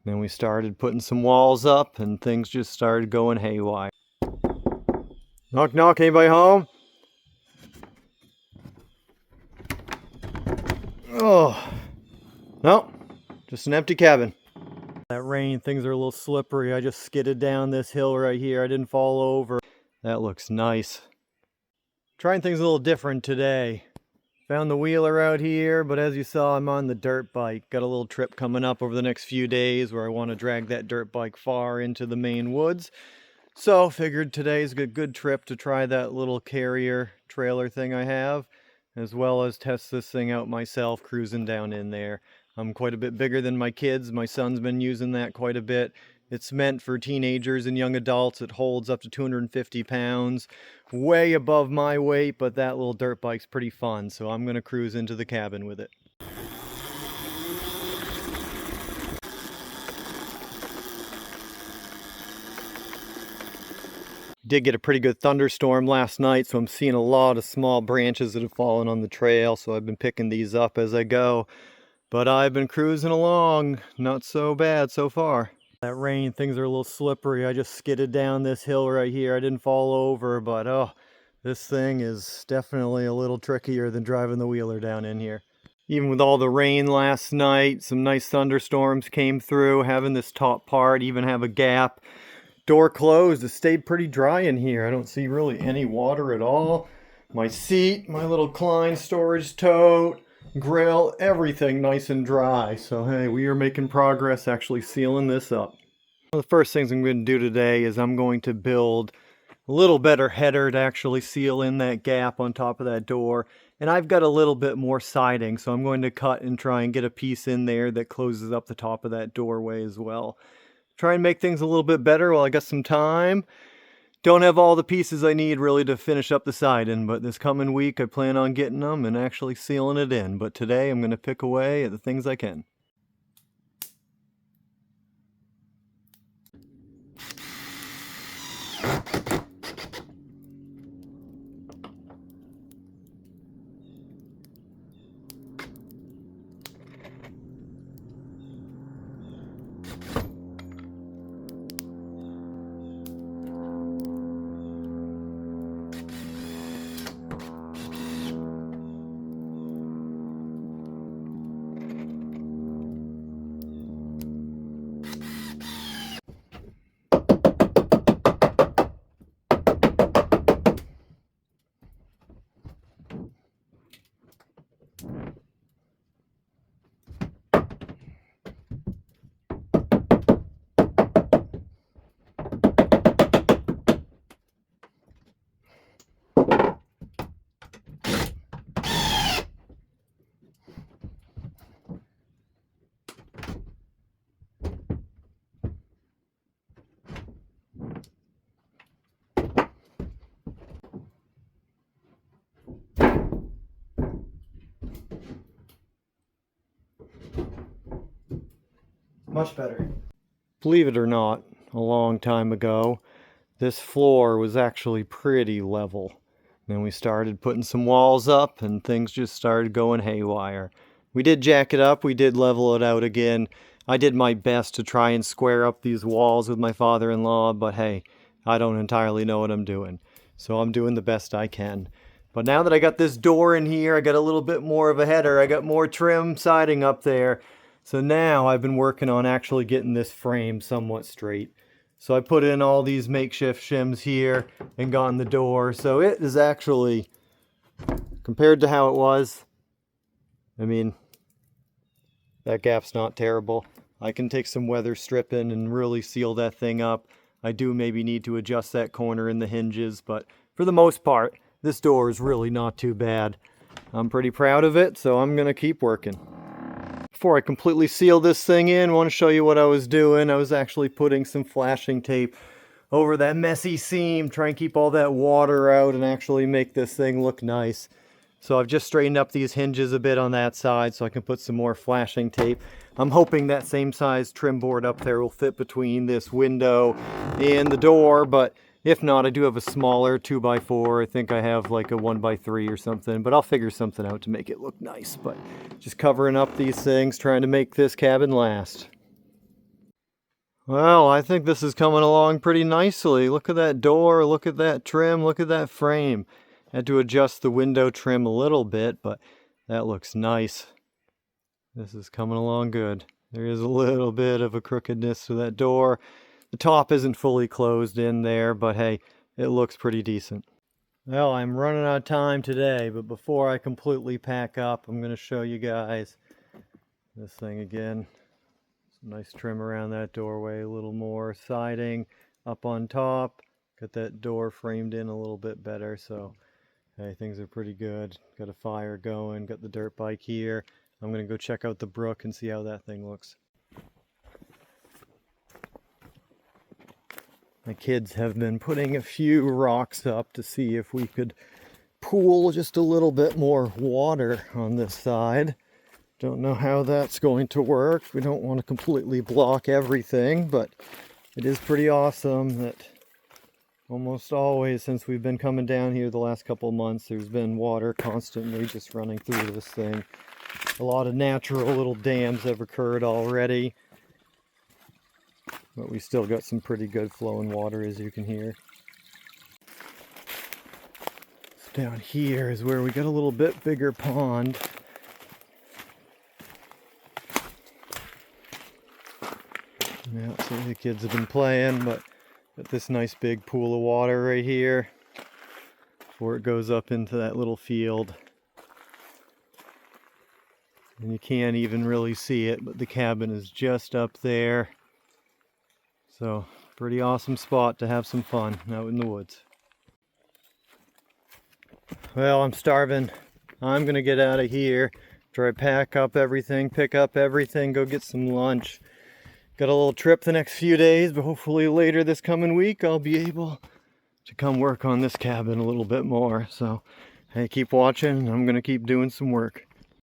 Then we started putting some walls up and things just started going haywire. Knock knock, anybody home? Oh, no, just an empty cabin. That rain, things are a little slippery. I just skidded down this hill right here. I didn't fall over. That looks nice. Trying things a little different today. Found the wheeler out here, but as you saw, I'm on the dirt bike. Got a little trip coming up over the next few days where I want to drag that dirt bike far into the main woods. So figured today's a good trip to try that little carrier trailer thing I have, as well as test this thing out myself, cruising down in there. I'm quite a bit bigger than my kids. My son's been using that quite a bit. It's meant for teenagers and young adults. It holds up to 250 pounds, way above my weight, but that little dirt bike's pretty fun, so I'm gonna cruise into the cabin with it. Did get a pretty good thunderstorm last night, so I'm seeing a lot of small branches that have fallen on the trail, so I've been picking these up as I go. But I've been cruising along, not so bad so far. That rain, things are a little slippery. I just skidded down this hill right here. I didn't fall over, but oh, this thing is definitely a little trickier than driving the wheeler down in here. Even with all the rain last night, some nice thunderstorms came through, having this top part even have a gap. Door closed. It stayed pretty dry in here. I don't see really any water at all. My seat, my little Klein storage tote, grill, everything nice and dry. So hey, we are making progress actually sealing this up. One of the first things I'm going to do today is I'm going to build a little better header to actually seal in that gap on top of that door. And I've got a little bit more siding, so I'm going to cut and try and get a piece in there that closes up the top of that doorway as well. Try and make things a little bit better while I got some time. Don't have all the pieces I need really to finish up the siding, but this coming week I plan on getting them and actually sealing it in. But today I'm going to pick away at the things I can. Much better. Believe it or not, a long time ago, this floor was actually pretty level. Then we started putting some walls up and things just started going haywire. We did jack it up, we did level it out again. I did my best to try and square up these walls with my father-in-law, but hey, I don't entirely know what I'm doing. So I'm doing the best I can. But now that I got this door in here, I got a little bit more of a header. I got more trim siding up there. So now I've been working on actually getting this frame somewhat straight. So I put in all these makeshift shims here and got in the door. So it is actually, compared to how it was, I mean, that gap's not terrible. I can take some weather stripping and really seal that thing up. I do maybe need to adjust that corner in the hinges, but for the most part, this door is really not too bad. I'm pretty proud of it, so I'm gonna keep working. Before I completely seal this thing in, I want to show you what I was doing. I was actually putting some flashing tape over that messy seam, try and keep all that water out and actually make this thing look nice. So I've just straightened up these hinges a bit on that side so I can put some more flashing tape. I'm hoping that same size trim board up there will fit between this window and the door, but if not, I do have a smaller 2x4. I think I have like a 1x3 or something, but I'll figure something out to make it look nice. But just covering up these things, trying to make this cabin last. Well, I think this is coming along pretty nicely. Look at that door, look at that trim, look at that frame. Had to adjust the window trim a little bit, but that looks nice. This is coming along good. There is a little bit of a crookedness to that door. The top isn't fully closed in there, but hey, it looks pretty decent. Well, I'm running out of time today, but before I completely pack up, I'm going to show you guys this thing again. Some nice trim around that doorway, a little more siding up on top. Got that door framed in a little bit better, so hey, things are pretty good. Got a fire going, got the dirt bike here. I'm going to go check out the brook and see how that thing looks. My kids have been putting a few rocks up to see if we could pool just a little bit more water on this side. Don't know how that's going to work. We don't want to completely block everything, but it is pretty awesome that almost always since we've been coming down here the last couple months, there's been water constantly just running through this thing. A lot of natural little dams have occurred already, but we still got some pretty good flowing water, as you can hear. So down here is where we got a little bit bigger pond. Yeah, so the kids have been playing, but got this nice big pool of water right here before it goes up into that little field. And you can't even really see it, but the cabin is just up there. So, pretty awesome spot to have some fun out in the woods. Well, I'm starving. I'm gonna get out of here, try to pack up everything, pick up everything, go get some lunch. Got a little trip the next few days, but hopefully later this coming week I'll be able to come work on this cabin a little bit more. So, hey, keep watching. I'm gonna keep doing some work.